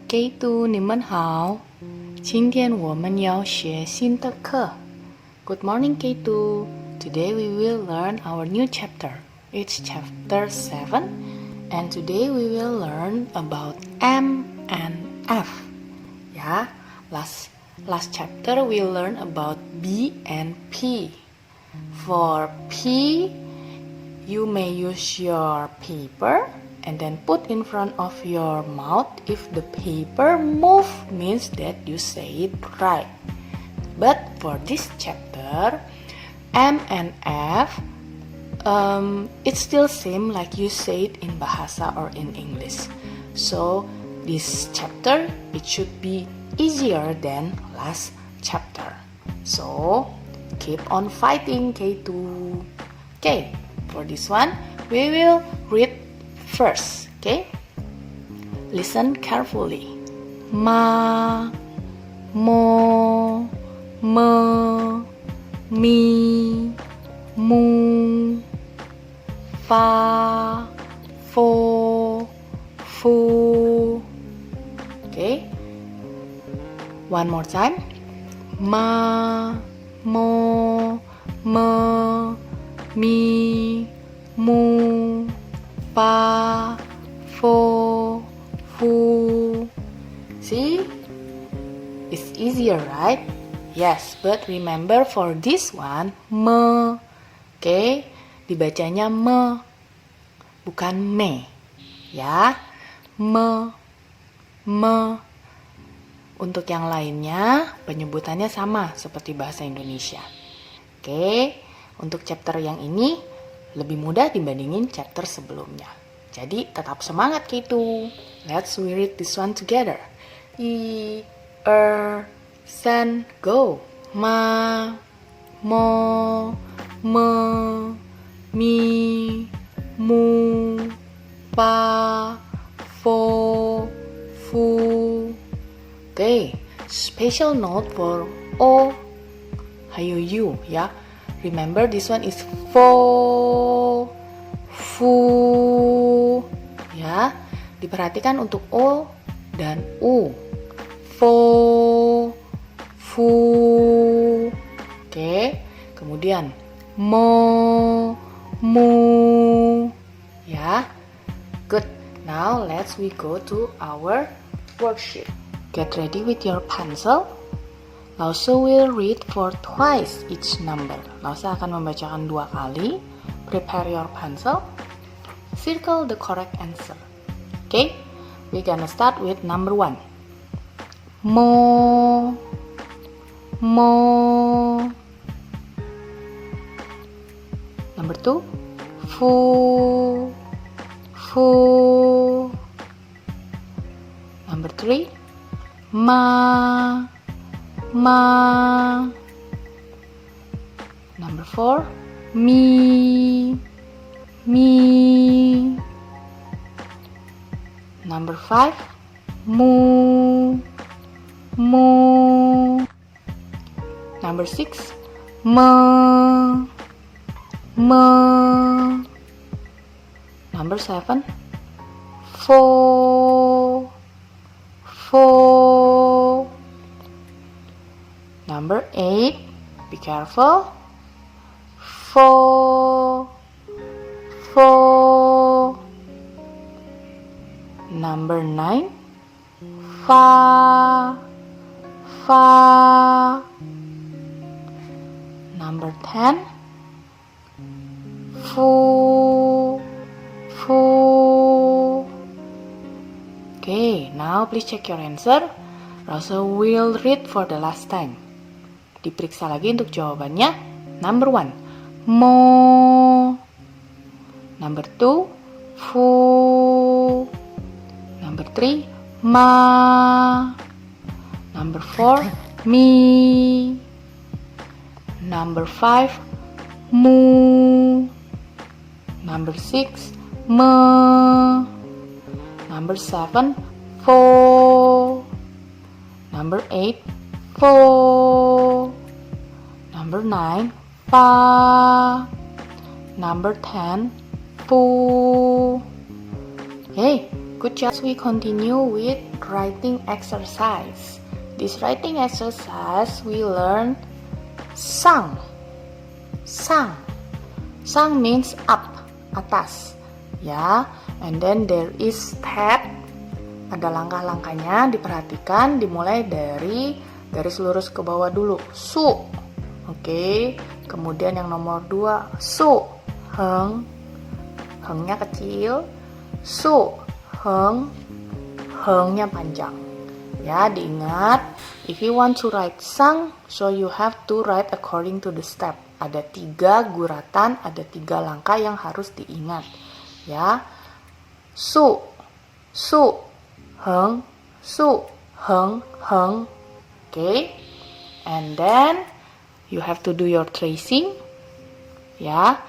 K2，你们好。今天我们要学新的课。Good morning, K2. Today we will learn our new chapter. It's chapter 7, and today we will learn about M and F. Ya, last chapter we learn about B and P. For P, you may use your paper and then put in front of your mouth. If the paper move, means that you say it right. But for this chapter, M and F, it's still same like you say it in Bahasa or in English. So this chapter, it should be easier than last chapter. So keep on fighting, K2. Okay, for this one, we will read first, okay? Listen carefully. Ma, mo, me, mi, mu, fa, fo, fu. Okay? One more time. Ma, mo, me, mi, mu, fa, fo, fu. See? It's easier, right? Yes, but remember for this one, me. Okay? Dibacanya me, bukan me. Ya? Me. Untuk yang lainnya, penyebutannya sama seperti bahasa Indonesia. Oke, untuk chapter yang ini lebih mudah dibandingin chapter sebelumnya. Jadi tetap semangat gitu. Let's read this one together. I, sen, go. Ma, mo, me, mi, mu, pa, fo, fu. Oke, special note for O, hayo U ya. Remember this one is fo, fu ya. Diperhatikan untuk O dan U. Fo, fu. Oke, kemudian mo, mu ya. Good. Now let's we go to our worksheet. Get ready with your pencil. Lause will read for twice each number. Lause akan membacakan 2 kali. Prepare your pencil. Circle the correct answer. Okay, we're gonna start with number 1. Mo. Number 2. Fu. Number 3. Ma. Number 4. Mi. Number 5. Mu. Number 6. Me. Number 7. Fo. Number 8, be careful. Fo. Number 9, fa. Number 10, fu. Okay, now please check your answer. Rosa will read for the last time. Diperiksa lagi untuk jawabannya. Number 1, mo. Number 2, fu. Number 3, ma. Number 4, mi. Number 5, mu. Number 6, me. Number 7, fo. Number 8, fo. Number 9, fa. Number 10, fu. Okay, Good job. We continue with writing exercise. This writing exercise we learn sang. Sang. Sang means up, atas. Ya, and then there is step. Ada langkah-langkahnya, diperhatikan, dimulai dari garis lurus ke bawah dulu. Su. Oke. Kemudian yang nomor 2, su. Heng. Hengnya kecil. Su. Heng. Hengnya panjang. Ya, diingat. If you want to write sang, so you have to write according to the step. Ada 3 guratan, ada 3 langkah yang harus diingat. Ya. Su. Su. Heng. Su. Heng. Heng. Okay, and then you have to do your tracing. Ya,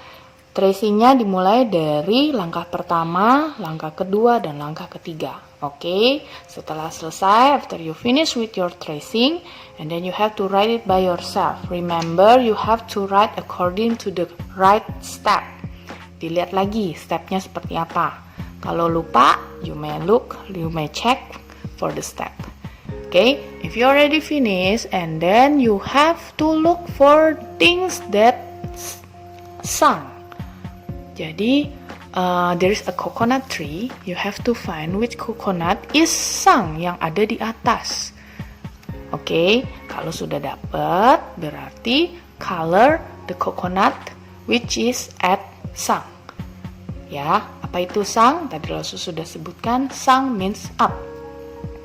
tracingnya dimulai dari langkah pertama, langkah kedua, dan langkah ketiga. Oke, setelah selesai, after you finish with your tracing, and then you have to write it by yourself. Remember, you have to write according to the right step. Dilihat lagi stepnya seperti apa. Kalau lupa, you may check for the step. Okay, if you already finished, and then you have to look for things that sang. Jadi, there is a coconut tree. You have to find which coconut is sang, yang ada di atas. Okay, kalau sudah dapat, berarti color the coconut which is at sang. Ya, apa itu sang? Tadi Lausu sudah sebutkan, sang means up.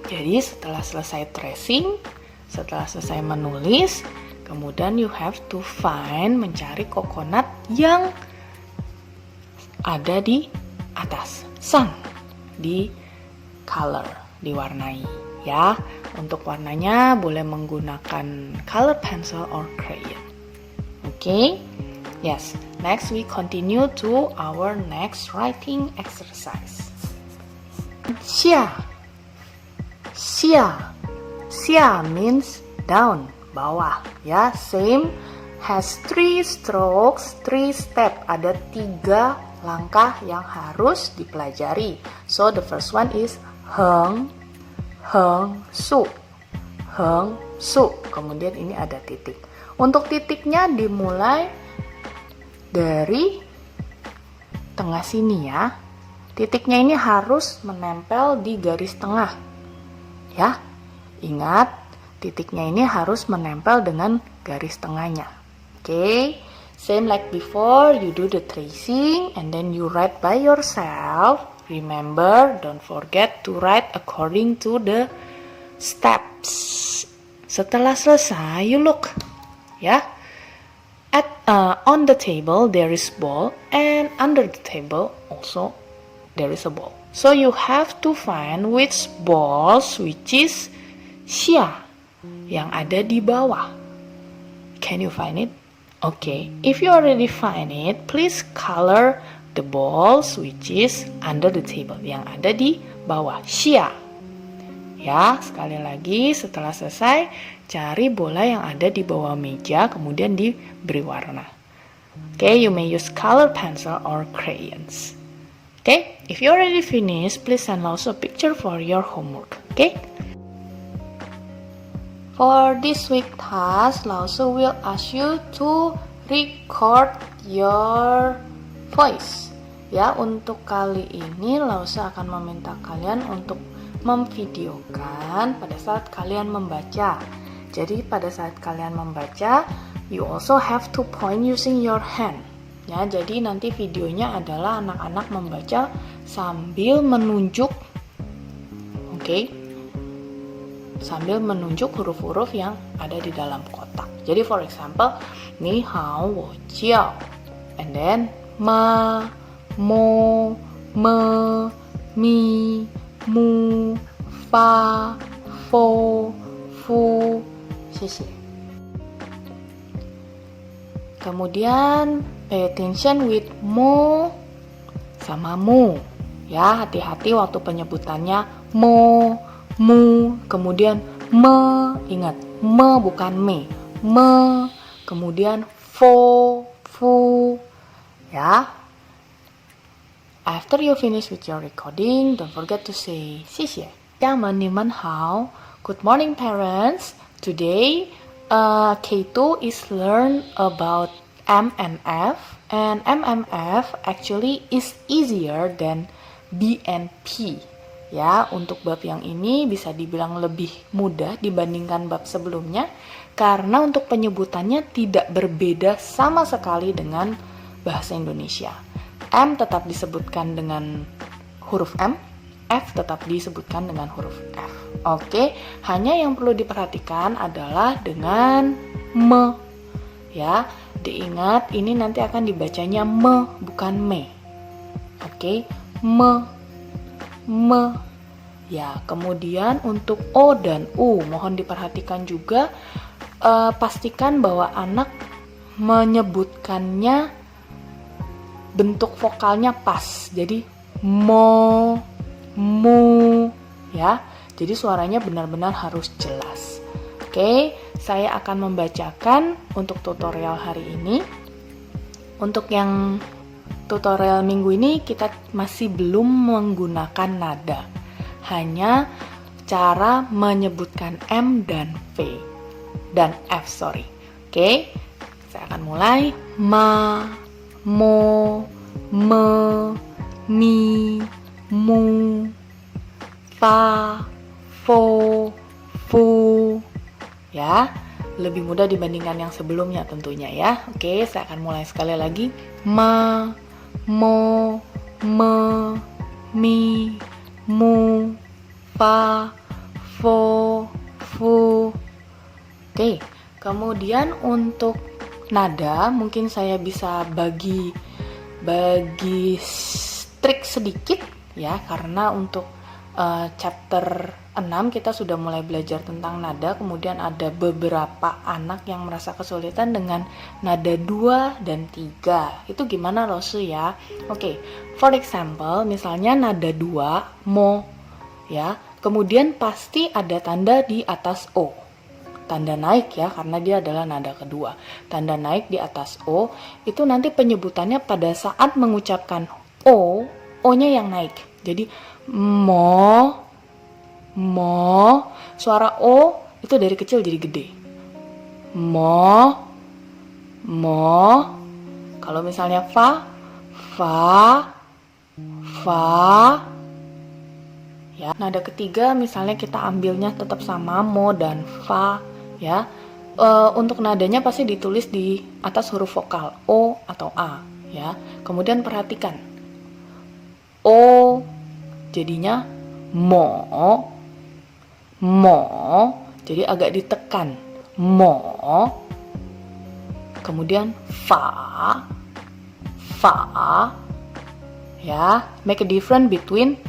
Jadi setelah selesai tracing, setelah selesai menulis, kemudian you have to find, mencari coconut yang ada di atas, sang, di color, diwarnai. Ya, untuk warnanya boleh menggunakan color pencil or crayon. Okay? Yes, next we continue to our next writing exercise. Xia. Xia. Xia means down, bawah. Ya, same, has 3 strokes, 3 step. Ada 3 langkah yang harus dipelajari. So the first one is heng, heng, su. Heng, su. Kemudian ini ada titik. Untuk titiknya dimulai dari tengah sini ya. Titiknya ini harus menempel di garis tengah. Ya, ingat titiknya ini harus menempel dengan garis tengahnya. Okay, same like before, you do the tracing and then you write by yourself. Remember, don't forget to write according to the steps. Setelah selesai, you look, ya. On the table there is ball, and under the table also there is a ball. So you have to find which balls which is xia, yang ada di bawah. Can you find it? Okay, if you already find it, please color the balls which is under the table, yang ada di bawah, xia. Ya, sekali lagi setelah selesai, cari bola yang ada di bawah meja, kemudian diberi warna. Okay, you may use color pencil or crayons. Okay, if you already finished, please send also a picture for your homework. Okay. For this week task, Lausu will ask you to record your voice. Ya, untuk kali ini Lausu akan meminta kalian untuk memvideokan pada saat kalian membaca. Jadi pada saat kalian membaca, you also have to point using your hand. Ya, jadi nanti videonya adalah anak-anak membaca sambil menunjuk, okay, sambil menunjuk huruf-huruf yang ada di dalam kotak. Jadi for example, ni hao wo jiao, and then ma, mo, me, mi, mu, fa, fo, fu, xie. Kemudian pay attention with mo sama mu. Ya, hati-hati waktu penyebutannya mo, mu, kemudian me, ingat, me bukan me. Me, kemudian fo, fu. Ya. After you finish with your recording, don't forget to say 谢谢。家们，你们好。Good morning, parents. Today, K2 is learn about M and F, and M and F actually is easier than B and P. Ya, untuk bab yang ini bisa dibilang lebih mudah dibandingkan bab sebelumnya karena untuk penyebutannya tidak berbeda sama sekali dengan bahasa Indonesia. M tetap disebutkan dengan huruf M, F tetap disebutkan dengan huruf F. Oke, hanya yang perlu diperhatikan adalah dengan me. Ya, diingat ini nanti akan dibacanya me, bukan me. Oke, me. Ya, kemudian untuk O dan U mohon diperhatikan juga, pastikan bahwa anak menyebutkannya bentuk vokalnya pas. Jadi mo, mu, ya. Jadi suaranya benar-benar harus jelas. Oke, saya akan membacakan untuk tutorial hari ini. Untuk yang tutorial minggu ini kita masih belum menggunakan nada. Hanya cara menyebutkan M dan V dan F, sorry. Oke, saya akan mulai. Ma, mo, me, mi, mu, fa, fo, fu. Ya, lebih mudah dibandingkan yang sebelumnya tentunya ya. Oke, saya akan mulai sekali lagi. Ma, mo, me, mi, mu, fa, fo, fu. Oke, kemudian untuk nada mungkin saya bisa bagi trik sedikit ya, karena untuk chapter 6 kita sudah mulai belajar tentang nada, kemudian ada beberapa anak yang merasa kesulitan dengan nada 2 dan 3. Itu gimana Rosu ya? Oke, for example, misalnya nada 2 mo ya, kemudian pasti ada tanda di atas O. Tanda naik ya, karena dia adalah nada kedua. Tanda naik di atas O, itu nanti penyebutannya pada saat mengucapkan O, O-nya yang naik. Jadi mo, suara O itu dari kecil jadi gede. Mo. Kalau misalnya fa. Ya, nada ketiga misalnya kita ambilnya tetap sama mo dan fa. Ya, untuk nadanya pasti ditulis di atas huruf vokal O atau A ya. Kemudian perhatikan O jadinya mo, jadi agak ditekan mo. Kemudian fa ya, make a difference between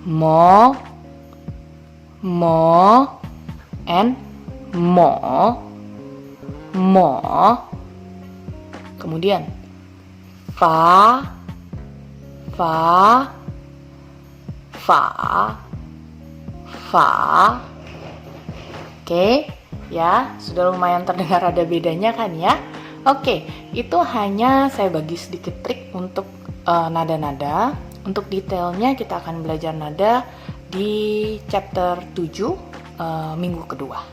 mo and mo. Kemudian fa. Oke, ya, sudah lumayan terdengar ada bedanya kan ya? Oke, itu hanya saya bagi sedikit trik untuk nada-nada. Untuk detailnya kita akan belajar nada di chapter 7 minggu kedua.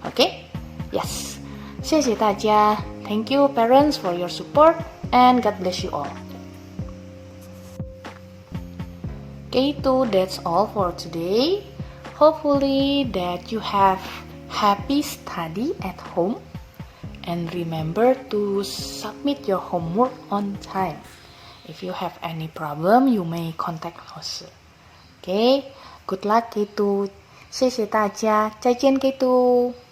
Oke? Yes. 谢谢大家. Thank you parents for your support and God bless you all. K2, that's all for today. Hopefully that you have happy study at home and remember to submit your homework on time. If you have any problem, you may contact us. Okay, good luck K2. 谢谢大家，再见K2。